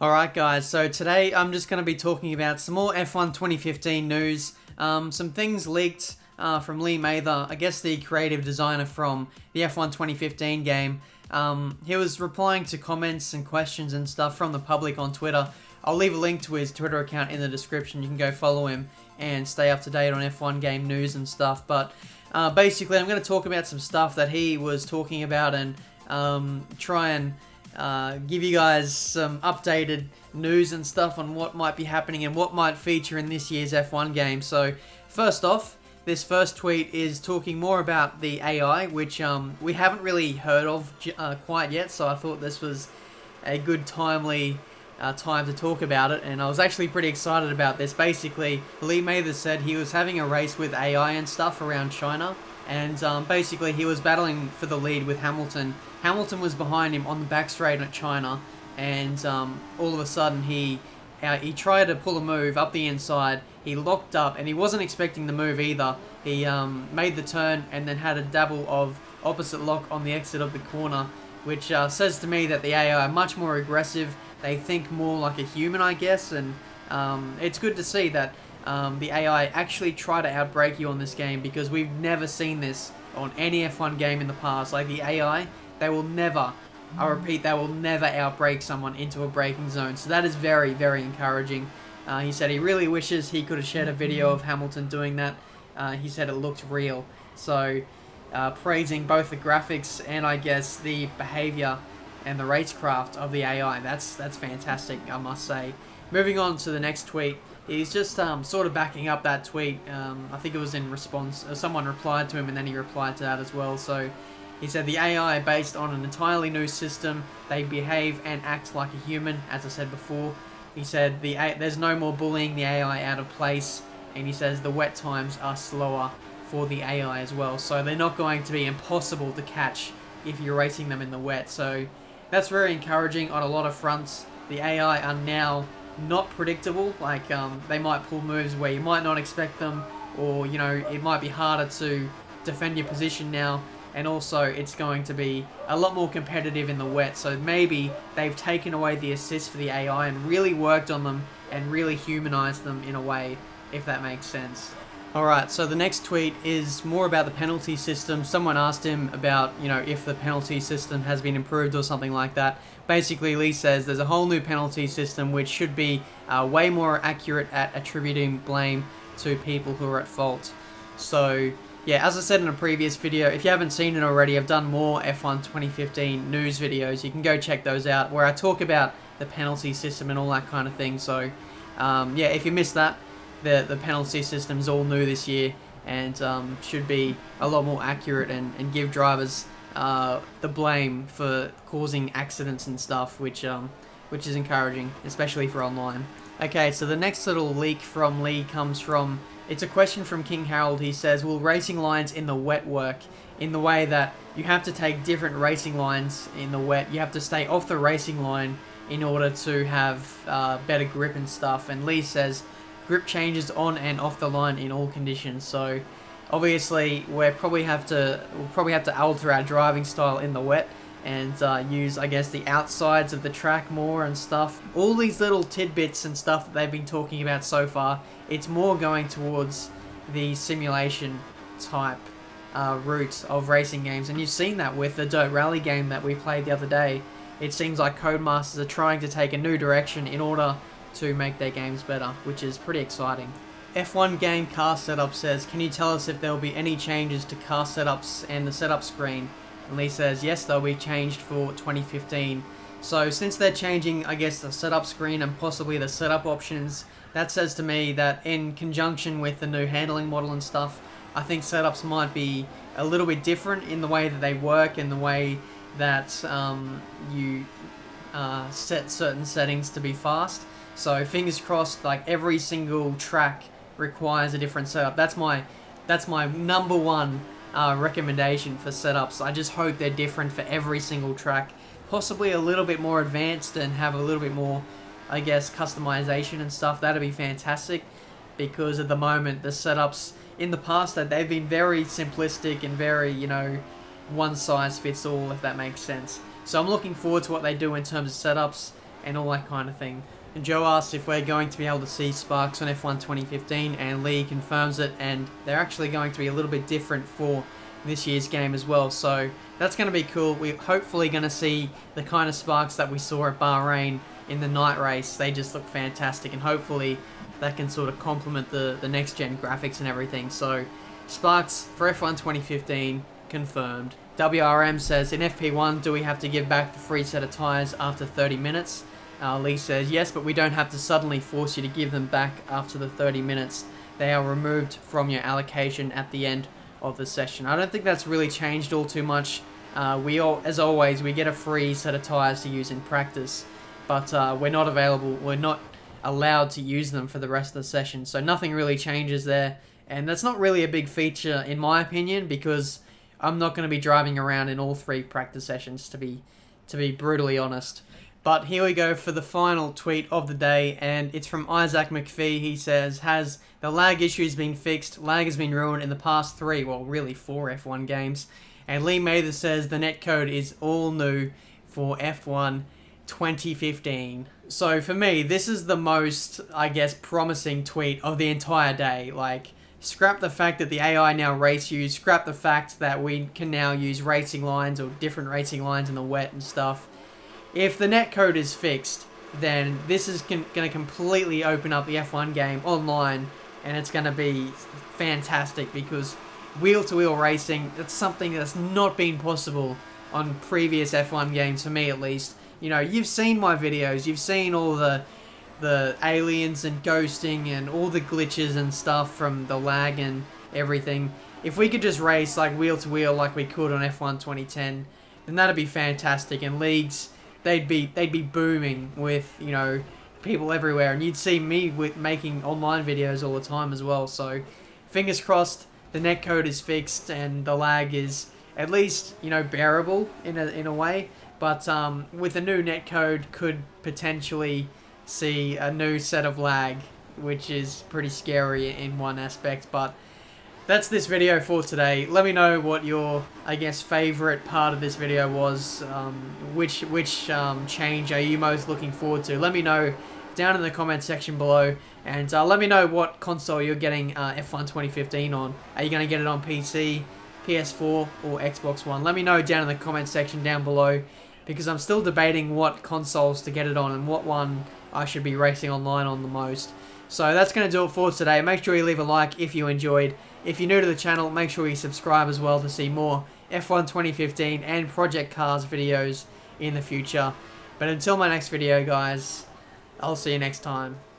Alright guys, so today I'm just going to be talking about some more F1 2015 news, some things leaked from Lee Mather, I guess the creative designer from the F1 2015 game. He was replying to comments and questions and stuff from the public on Twitter. I'll leave a link to his Twitter account in the description. You can go follow him and stay up to date on F1 game news and stuff. But basically I'm going to talk about some stuff that he was talking about and try and give you guys some updated news and stuff on what might be happening and what might feature in this year's F1 game. So first off, this first tweet is talking more about the AI, which we haven't really heard of quite yet, so I thought this was a good timely time to talk about it, and I was actually pretty excited about this. Basically, Lee Mather said he was having a race with AI and stuff around China, and basically he was battling for the lead with Hamilton. Hamilton was behind him on the back straight at China, and all of a sudden he tried to pull a move up the inside. He locked up, and he wasn't expecting the move either. He made the turn and then had a double of opposite lock on the exit of the corner, which says to me that the AI are much more aggressive. They think more like a human, I guess, and it's good to see that the AI actually try to outbrake you on this game, because we've never seen this on any F1 game in the past. Like, the AI, they will never, I repeat, they will never outbrake someone into a braking zone. So that is very, very encouraging. He said he really wishes he could have shared a video of Hamilton doing that. He said it looked real. So praising both the graphics and, I guess, the behavior and the racecraft of the AI. That's fantastic, I must say. Moving on to the next tweet. He's just sort of backing up that tweet. I think it was in response. Someone replied to him, and then he replied to that as well. So he said the AI are based on an entirely new system. They behave and act like a human, as I said before. He said there's no more bullying the AI out of place, and he says the wet times are slower for the AI as well. So they're not going to be impossible to catch if you're racing them in the wet. So that's very encouraging on a lot of fronts. The AI are now not predictable. Like, they might pull moves where you might not expect them, or, you know, it might be harder to defend your position now. And also, it's going to be a lot more competitive in the wet. So maybe they've taken away the assist for the AI and really worked on them and really humanized them in a way, if that makes sense. Alright, so the next tweet is more about the penalty system. Someone asked him about, you know, if the penalty system has been improved or something like that. Basically, Lee says there's a whole new penalty system which should be way more accurate at attributing blame to people who are at fault. So yeah, as I said in a previous video, if you haven't seen it already, I've done more F1 2015 news videos. You can go check those out, where I talk about the penalty system and all that kind of thing. So yeah, if you missed that, the penalty system is all new this year, and should be a lot more accurate and give drivers the blame for causing accidents and stuff, which is encouraging, especially for online. Okay, so the next little leak from Lee comes from, it's a question from King Harold. He says, will racing lines in the wet work? In the way that you have to take different racing lines in the wet. You have to stay off the racing line in order to have better grip and stuff. And Lee says grip changes on and off the line in all conditions. So obviously we'll probably have to alter our driving style in the wet and use, I guess, the outsides of the track more and stuff. All these little tidbits and stuff that they've been talking about so far, it's more going towards the simulation type route of racing games. And you've seen that with the Dirt Rally game that we played the other day. It seems like Codemasters are trying to take a new direction in order to make their games better, which is pretty exciting. F1 game car setup says, can you tell us if there will be any changes to car setups and the setup screen? And Lee says, yes, they'll be changed for 2015. So since they're changing, I guess, the setup screen and possibly the setup options, that says to me that in conjunction with the new handling model and stuff, I think setups might be a little bit different in the way that they work and the way that you set certain settings to be fast. So fingers crossed, like, every single track requires a different setup. That's my number one recommendation for setups. I just hope they're different for every single track, possibly a little bit more advanced and have a little bit more, I guess, customization and stuff. That'd be fantastic, because at the moment the setups in the past, that they've been very simplistic and very, you know, one size fits all, if that makes sense. So I'm looking forward to what they do in terms of setups. and all that kind of thing. And Joe asks if we're going to be able to see sparks on F1 2015, and Lee confirms it, and they're actually going to be a little bit different for this year's game as well. So that's going to be cool. We're hopefully going to see the kind of sparks that we saw at Bahrain in the night race. They just look fantastic, and hopefully that can sort of complement the next gen graphics and everything. So sparks for F1 2015 confirmed. WRM says, in FP1, do we have to give back the free set of tyres after 30 minutes? Lee says, yes, but we don't have to suddenly force you to give them back after the 30 minutes. They are removed from your allocation at the end of the session. I don't think that's really changed all too much. As always, we get a free set of tyres to use in practice, but we're not allowed to use them for the rest of the session. So nothing really changes there, and that's not really a big feature in my opinion, because I'm not going to be driving around in all 3 practice sessions, to be brutally honest. But here we go for the final tweet of the day, and it's from Isaac McPhee. He says, has the lag issues been fixed? Lag has been ruined in the past 3, well really 4 F1 games. And Lee Mather says the netcode is all new for F1 2015. So for me, this is the most, I guess, promising tweet of the entire day. Like, scrap the fact that the AI now race you, scrap the fact that we can now use racing lines or different racing lines in the wet and stuff. If the netcode is fixed, then this is going to completely open up the F1 game online, and it's going to be fantastic, because wheel-to-wheel racing, it's something that's not been possible on previous F1 games, for me at least. You know, you've seen my videos, you've seen all the aliens and ghosting and all the glitches and stuff from the lag and everything. If we could just race like wheel-to-wheel like we could on F1 2010, then that'd be fantastic, and leagues, they'd be booming with, you know, people everywhere, and you'd see me making online videos all the time as well. So fingers crossed the netcode is fixed and the lag is at least, you know, bearable in a way. But with a new netcode, could potentially see a new set of lag, which is pretty scary in one aspect. But that's this video for today. Let me know what your, I guess, favorite part of this video was. Which change are you most looking forward to? Let me know down in the comment section below, and let me know what console you're getting F1 2015 on. Are you going to get it on PC, PS4, or Xbox One? Let me know down in the comment section down below, because I'm still debating what consoles to get it on and what one I should be racing online on the most. So that's going to do it for today. Make sure you leave a like if you enjoyed. If you're new to the channel, make sure you subscribe as well to see more F1 2015 and Project Cars videos in the future. But until my next video, guys, I'll see you next time.